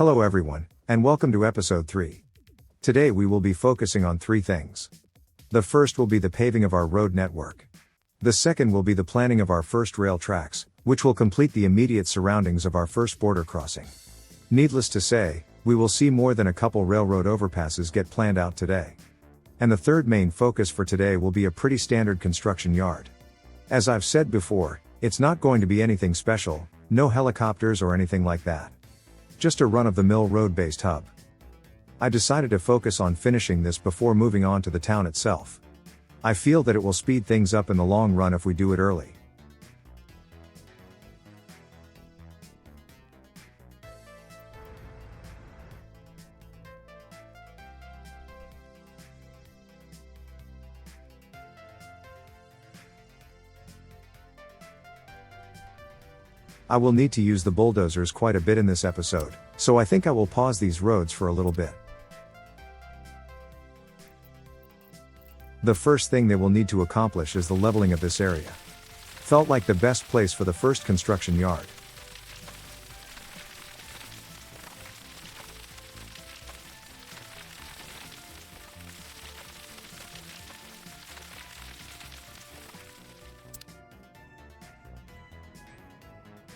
Hello everyone, and welcome to episode 3. Today we will be focusing on 3 things. The first will be the paving of our road network. The second will be the planning of our first rail tracks, which will complete the immediate surroundings of our first border crossing. Needless to say, we will see more than a couple railroad overpasses get planned out today. And the third main focus for today will be a pretty standard construction yard. As I've said before, it's not going to be anything special, no helicopters or anything like that. Just a run-of-the-mill road-based hub. I decided to focus on finishing this before moving on to the town itself. I feel that it will speed things up in the long run if we do it early. I will need to use the bulldozers quite a bit in this episode, so I think I will pause these roads for a little bit. The first thing they will need to accomplish is the leveling of this area. Felt like the best place for the first construction yard.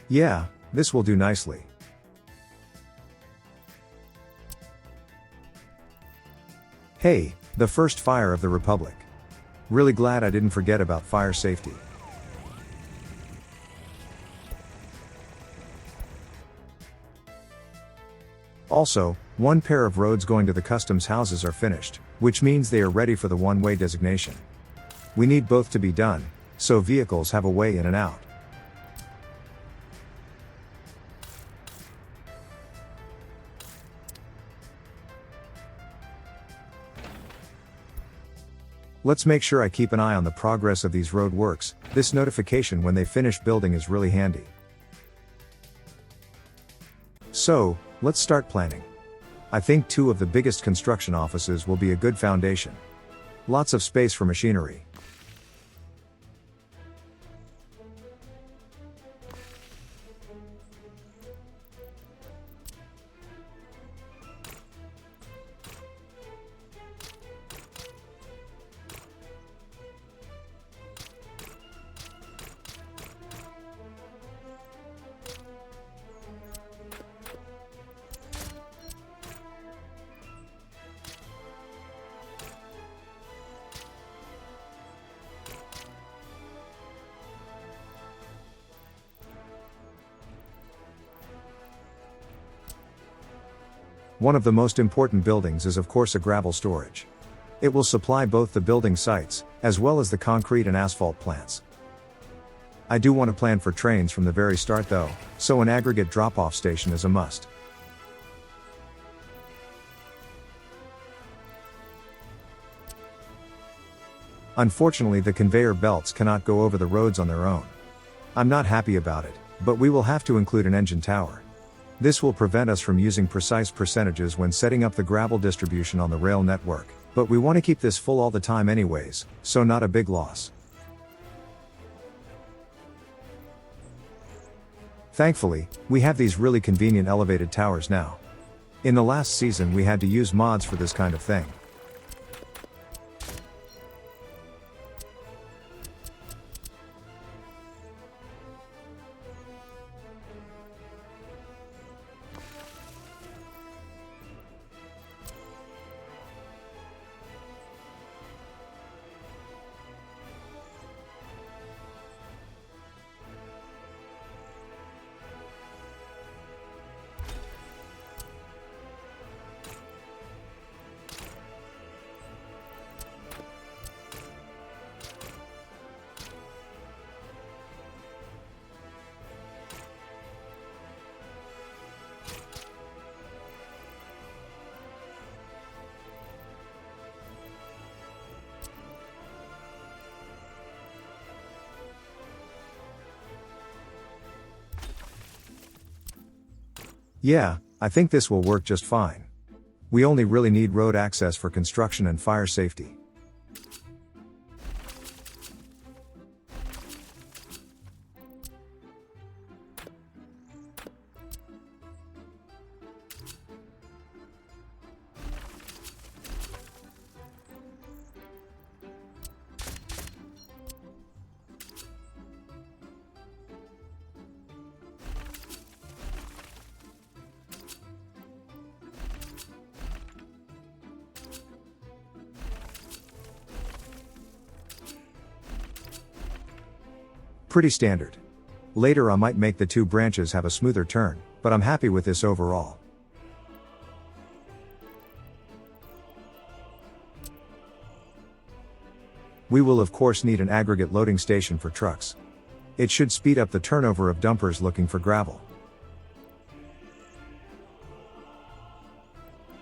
Yeah, this will do nicely. Hey, the first fire of the Republic. Really glad I didn't forget about fire safety. Also, one pair of roads going to the customs houses are finished, which means they are ready for the one-way designation. We need both to be done, so vehicles have a way in and out. Let's make sure I keep an eye on the progress of these road works. This notification when they finish building is really handy. So, let's start planning. I think 2 of the biggest construction offices will be a good foundation. Lots of space for machinery. One of the most important buildings is of course a gravel storage. It will supply both the building sites, as well as the concrete and asphalt plants. I do want to plan for trains from the very start though, so an aggregate drop-off station is a must. Unfortunately, the conveyor belts cannot go over the roads on their own. I'm not happy about it, but we will have to include an engine tower. This will prevent us from using precise percentages when setting up the gravel distribution on the rail network, but we want to keep this full all the time anyways, so not a big loss. Thankfully, we have these really convenient elevated towers now. In the last season we had to use mods for this kind of thing. Yeah, I think this will work just fine. We only really need road access for construction and fire safety. Pretty standard. Later I might make the two branches have a smoother turn, but I'm happy with this overall. We will of course need an aggregate loading station for trucks. It should speed up the turnover of dumpers looking for gravel.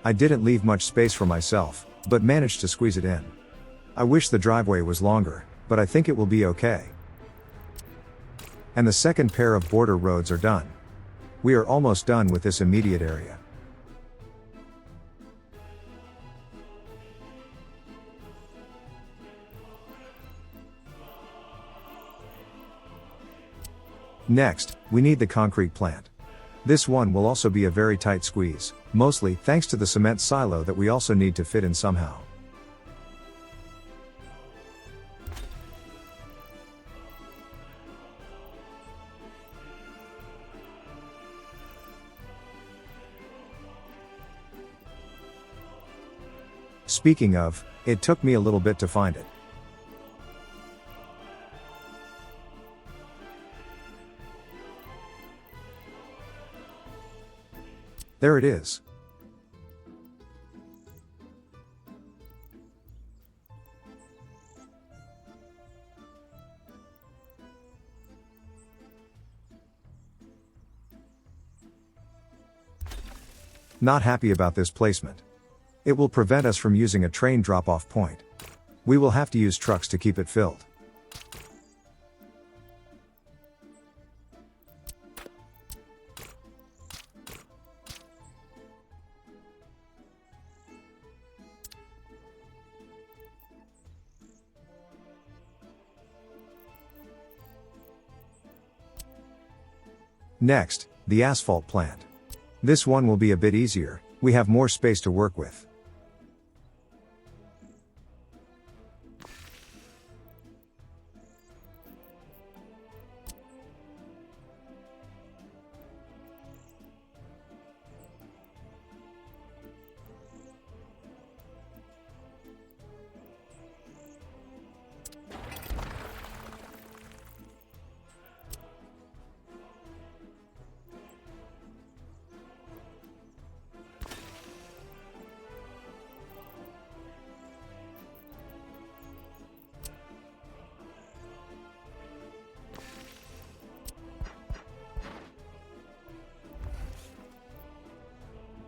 I didn't leave much space for myself, but managed to squeeze it in. I wish the driveway was longer, but I think it will be okay. And the second pair of border roads are done. We are almost done with this immediate area. Next, we need the concrete plant. This one will also be a very tight squeeze, mostly thanks to the cement silo that we also need to fit in somehow. Speaking of, it took me a little bit to find it. There it is. Not happy about this placement. It will prevent us from using a train drop-off point. We will have to use trucks to keep it filled. Next, the asphalt plant. This one will be a bit easier, we have more space to work with.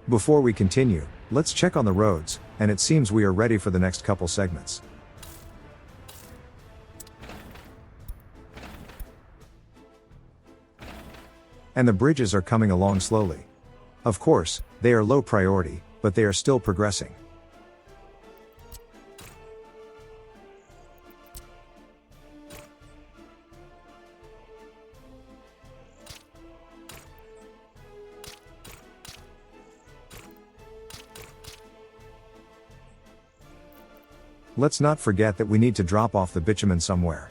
Before we continue, let's check on the roads, and it seems we are ready for the next couple segments. And the bridges are coming along slowly. Of course, they are low priority, but they are still progressing. Let's not forget that we need to drop off the bitumen somewhere.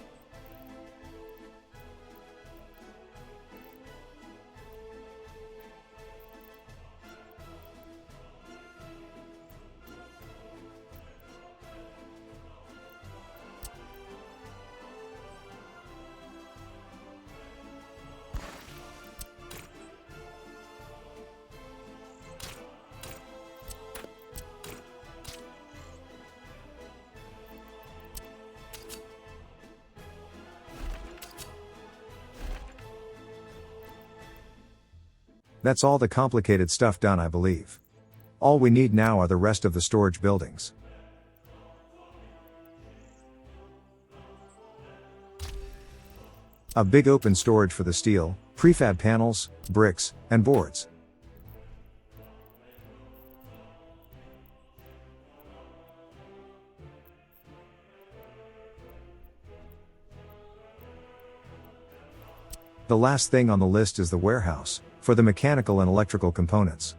That's all the complicated stuff done, I believe. All we need now are the rest of the storage buildings. A big open storage for the steel, prefab panels, bricks, and boards. The last thing on the list is the warehouse, for the mechanical and electrical components.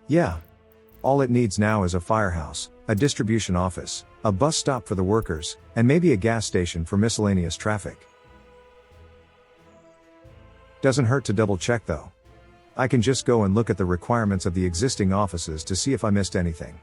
Yeah. All it needs now is a firehouse, a distribution office, a bus stop for the workers, and maybe a gas station for miscellaneous traffic. Doesn't hurt to double check though. I can just go and look at the requirements of the existing offices to see if I missed anything.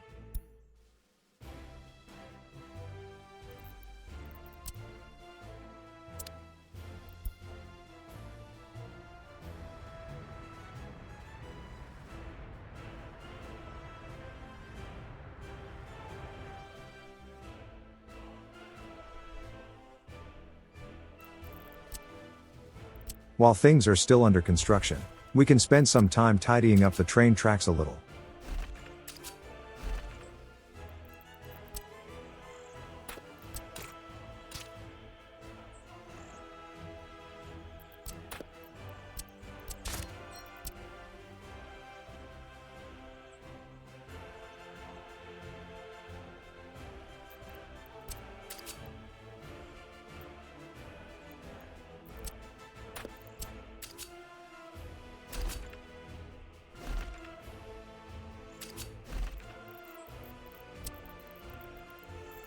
While things are still under construction, we can spend some time tidying up the train tracks a little.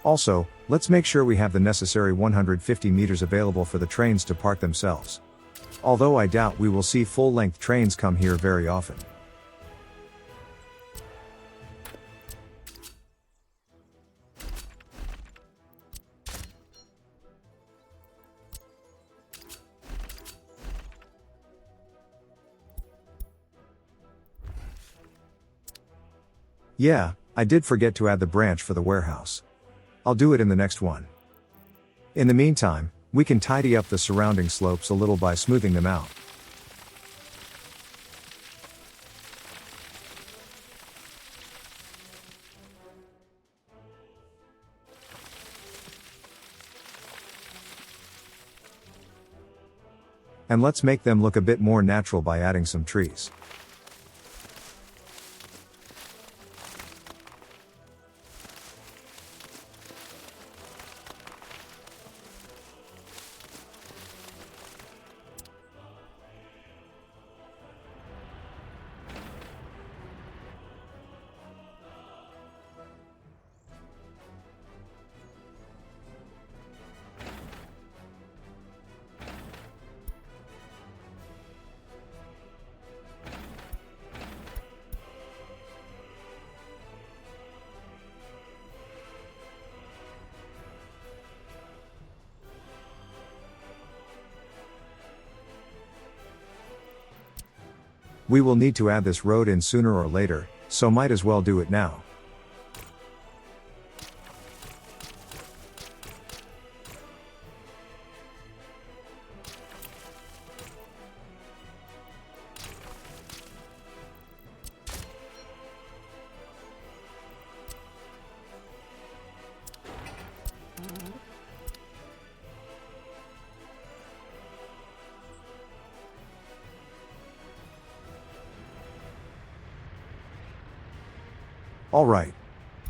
Also, let's make sure we have the necessary 150 meters available for the trains to park themselves. Although I doubt we will see full-length trains come here very often. Yeah, I did forget to add the branch for the warehouse. I'll do it in the next one. In the meantime, we can tidy up the surrounding slopes a little by smoothing them out. And let's make them look a bit more natural by adding some trees. We will need to add this road in sooner or later, so might as well do it now. Alright.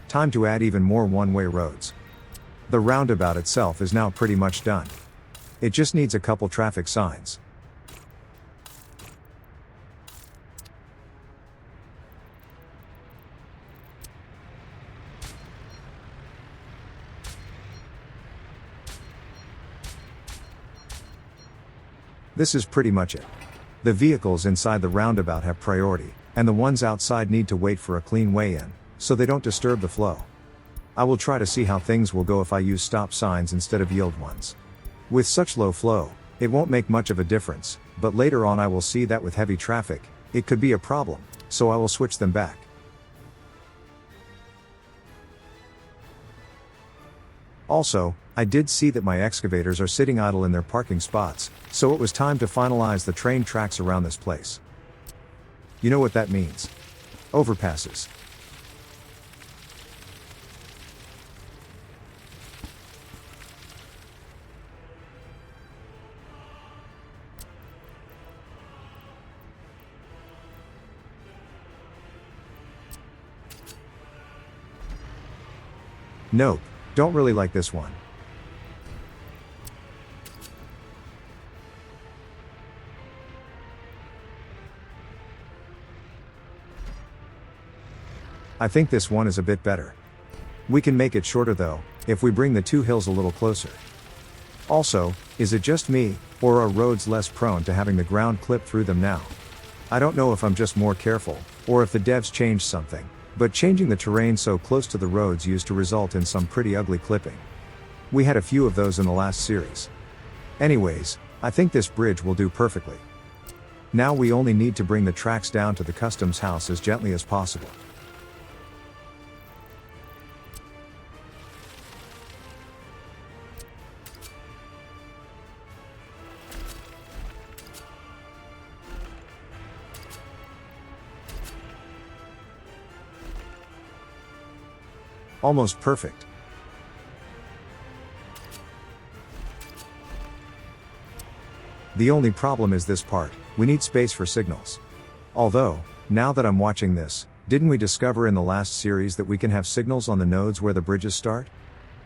Time to add even more one-way roads. The roundabout itself is now pretty much done. It just needs a couple traffic signs. This is pretty much it. The vehicles inside the roundabout have priority, and the ones outside need to wait for a clean way in, so they don't disturb the flow. I will try to see how things will go if I use stop signs instead of yield ones. With such low flow, it won't make much of a difference, but later on I will see that with heavy traffic, it could be a problem, so I will switch them back. Also, I did see that my excavators are sitting idle in their parking spots, so it was time to finalize the train tracks around this place. You know what that means? Overpasses. Nope, don't really like this one. I think this one is a bit better. We can make it shorter though, if we bring the two hills a little closer. Also, is it just me, or are roads less prone to having the ground clip through them now? I don't know if I'm just more careful, or if the devs changed something, but changing the terrain so close to the roads used to result in some pretty ugly clipping. We had a few of those in the last series. Anyways, I think this bridge will do perfectly. Now we only need to bring the tracks down to the customs house as gently as possible. Almost perfect. The only problem is this part, we need space for signals. Although, now that I'm watching this, didn't we discover in the last series that we can have signals on the nodes where the bridges start?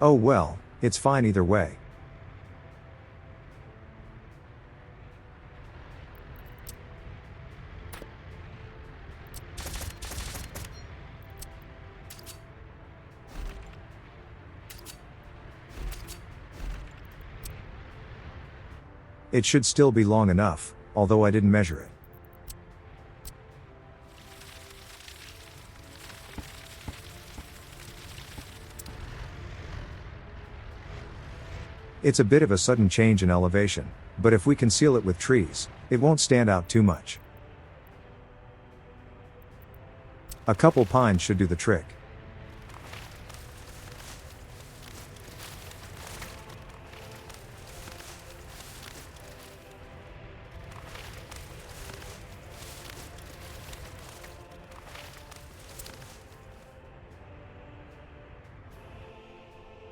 Oh well, it's fine either way. It should still be long enough, although I didn't measure it. It's a bit of a sudden change in elevation, but if we conceal it with trees, it won't stand out too much. A couple pines should do the trick.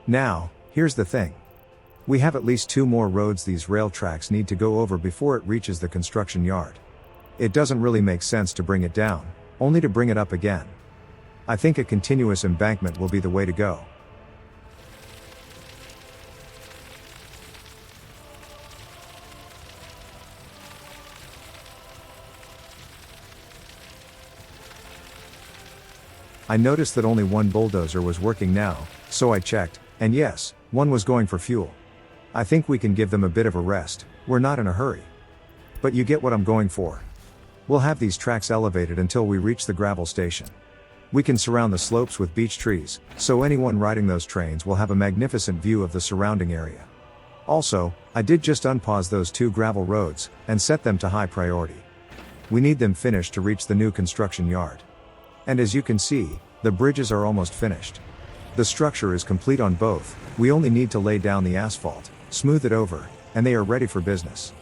Now, here's the thing. We have at least 2 more roads these rail tracks need to go over before it reaches the construction yard. It doesn't really make sense to bring it down, only to bring it up again. I think a continuous embankment will be the way to go. I noticed that only one bulldozer was working now, so I checked, and yes, one was going for fuel. I think we can give them a bit of a rest, we're not in a hurry. But you get what I'm going for. We'll have these tracks elevated until we reach the gravel station. We can surround the slopes with beech trees, so anyone riding those trains will have a magnificent view of the surrounding area. Also, I did just unpause those 2 gravel roads, and set them to high priority. We need them finished to reach the new construction yard. And as you can see, the bridges are almost finished. The structure is complete on both, we only need to lay down the asphalt, smooth it over, and they are ready for business.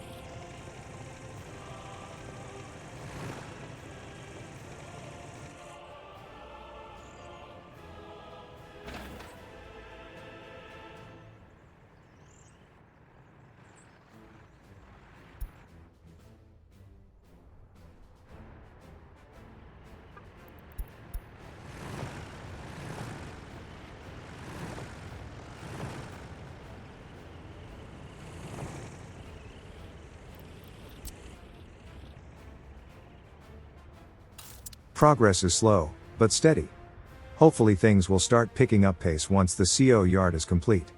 Progress is slow, but steady. Hopefully things will start picking up pace once the CO yard is complete.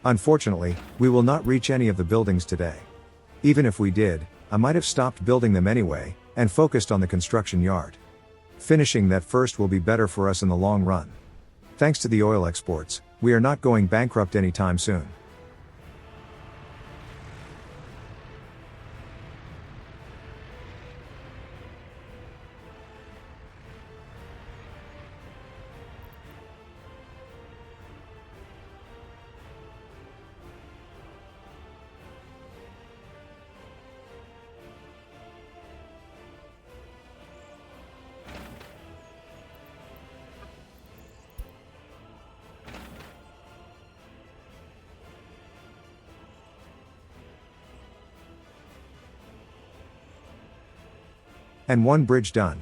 Unfortunately, we will not reach any of the buildings today. Even if we did, I might have stopped building them anyway, and focused on the construction yard. Finishing that first will be better for us in the long run. Thanks to the oil exports, we are not going bankrupt anytime soon. And one bridge done.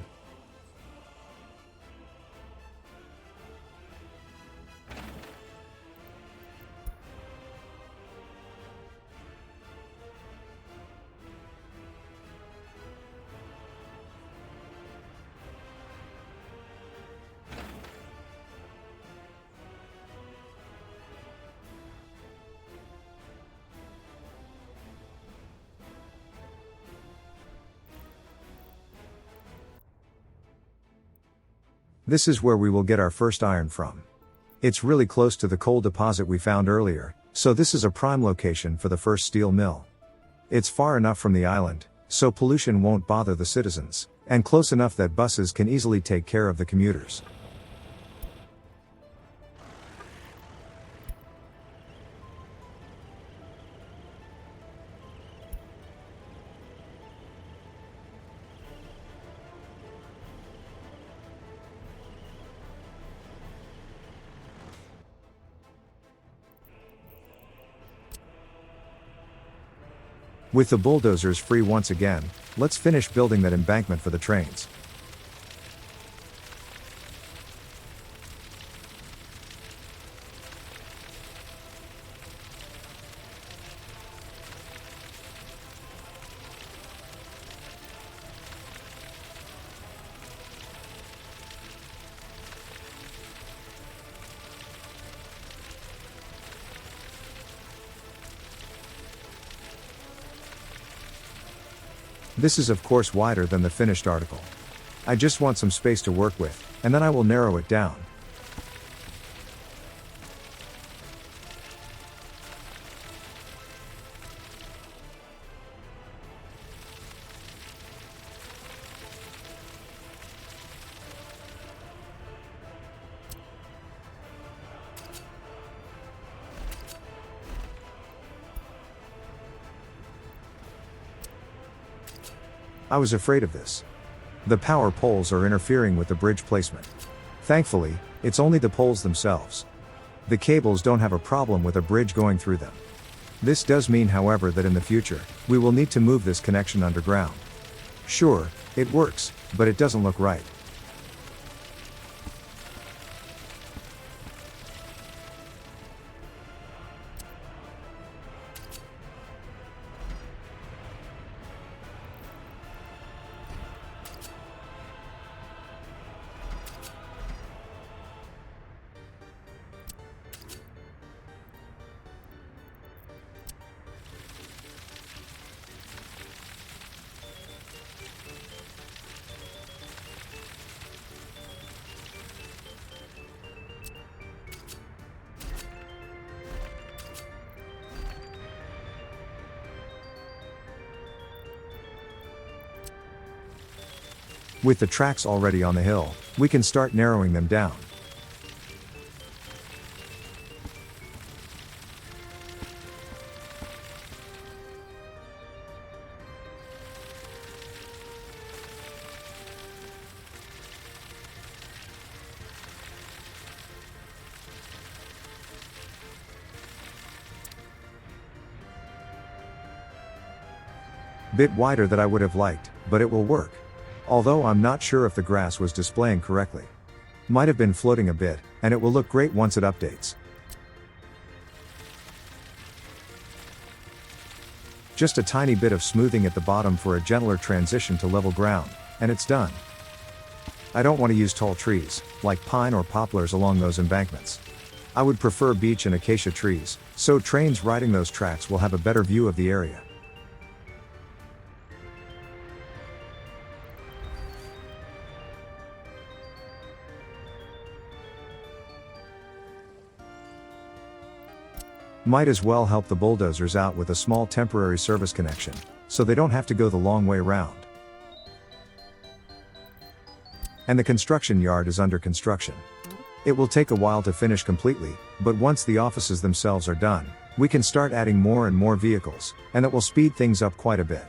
This is where we will get our first iron from. It's really close to the coal deposit we found earlier, so this is a prime location for the first steel mill. It's far enough from the island, so pollution won't bother the citizens, and close enough that buses can easily take care of the commuters. With the bulldozers free once again, let's finish building that embankment for the trains. This is of course wider than the finished article. I just want some space to work with, and then I will narrow it down. I was afraid of this. The power poles are interfering with the bridge placement. Thankfully, it's only the poles themselves. The cables don't have a problem with a bridge going through them. This does mean, however, that in the future, we will need to move this connection underground. Sure, it works, but it doesn't look right. With the tracks already on the hill, we can start narrowing them down. Bit wider than I would have liked, but it will work. Although I'm not sure if the grass was displaying correctly. Might have been floating a bit, and it will look great once it updates. Just a tiny bit of smoothing at the bottom for a gentler transition to level ground, and it's done. I don't want to use tall trees, like pine or poplars along those embankments. I would prefer beech and acacia trees, so trains riding those tracks will have a better view of the area. Might as well help the bulldozers out with a small temporary service connection, so they don't have to go the long way round. And the construction yard is under construction. It will take a while to finish completely, but once the offices themselves are done, we can start adding more and more vehicles, and that will speed things up quite a bit.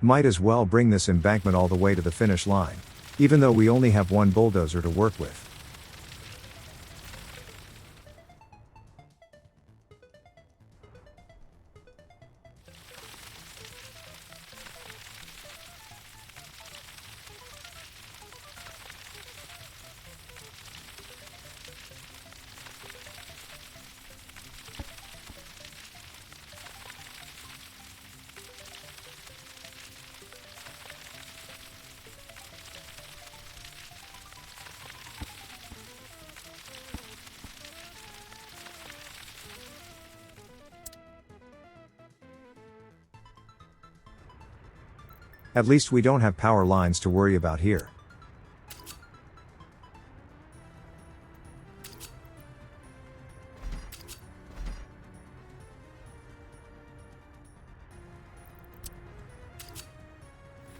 Might as well bring this embankment all the way to the finish line. Even though we only have one bulldozer to work with. At least we don't have power lines to worry about here.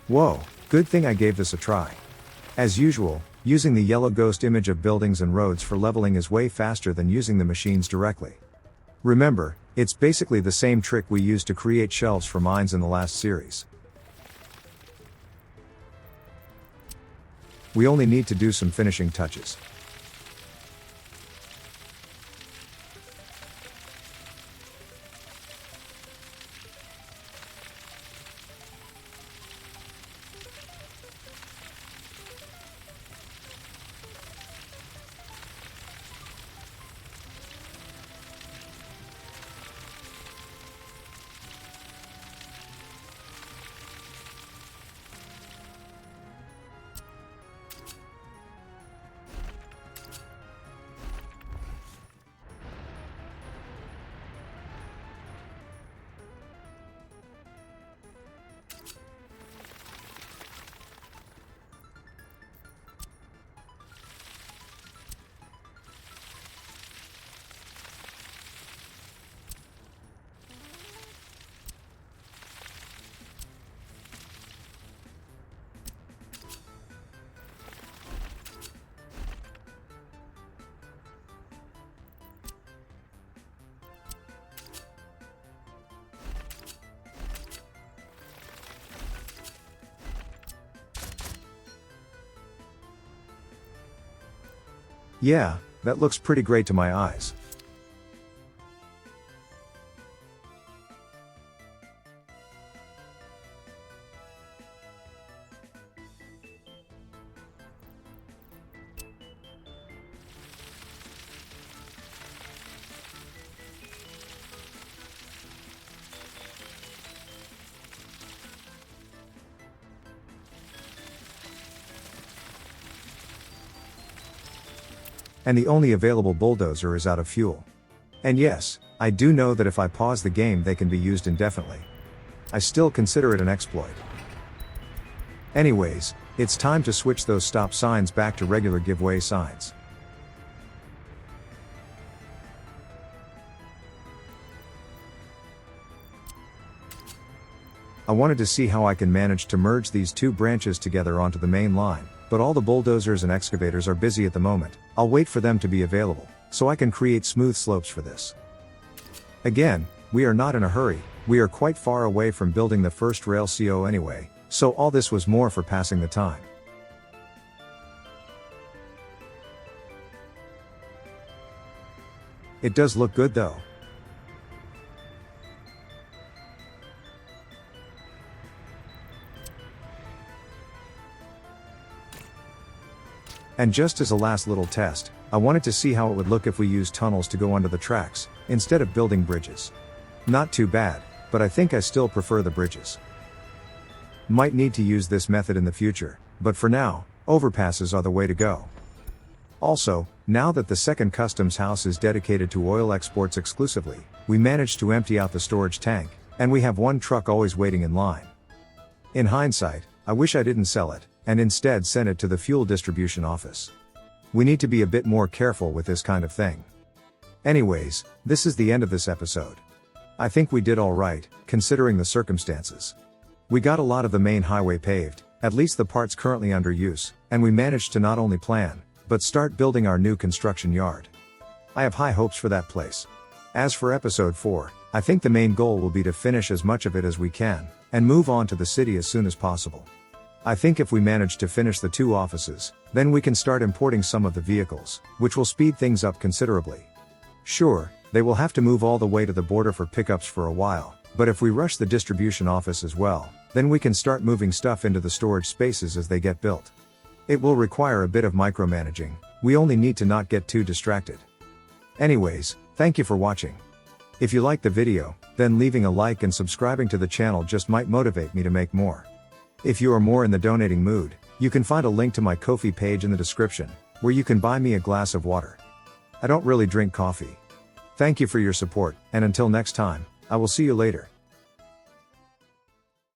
Whoa, good thing I gave this a try. As usual, using the yellow ghost image of buildings and roads for leveling is way faster than using the machines directly. Remember, it's basically the same trick we used to create shelves for mines in the last series. We only need to do some finishing touches. Yeah, that looks pretty great to my eyes. And the only available bulldozer is out of fuel. And yes, I do know that if I pause the game they can be used indefinitely. I still consider it an exploit. Anyways, it's time to switch those stop signs back to regular giveaway signs. I wanted to see how I can manage to merge these two branches together onto the main line, but all the bulldozers and excavators are busy at the moment. I'll wait for them to be available, so I can create smooth slopes for this. Again, we are not in a hurry, we are quite far away from building the first rail CO anyway, so all this was more for passing the time. It does look good though. And just as a last little test, I wanted to see how it would look if we used tunnels to go under the tracks, instead of building bridges. Not too bad, but I think I still prefer the bridges. Might need to use this method in the future, but for now, overpasses are the way to go. Also, now that the second customs house is dedicated to oil exports exclusively, we managed to empty out the storage tank, and we have one truck always waiting in line. In hindsight, I wish I didn't sell it, and instead sent it to the fuel distribution office. We need to be a bit more careful with this kind of thing. Anyways, this is the end of this episode. I think we did alright, considering the circumstances. We got a lot of the main highway paved, at least the parts currently under use, and we managed to not only plan, but start building our new construction yard. I have high hopes for that place. As for episode 4, I think the main goal will be to finish as much of it as we can, and move on to the city as soon as possible. I think if we manage to finish the 2 offices, then we can start importing some of the vehicles, which will speed things up considerably. Sure, they will have to move all the way to the border for pickups for a while, but if we rush the distribution office as well, then we can start moving stuff into the storage spaces as they get built. It will require a bit of micromanaging, we only need to not get too distracted. Anyways, thank you for watching. If you liked the video, then leaving a like and subscribing to the channel just might motivate me to make more. If you are more in the donating mood, you can find a link to my Ko-fi page in the description, where you can buy me a glass of water. I don't really drink coffee. Thank you for your support, and until next time, I will see you later.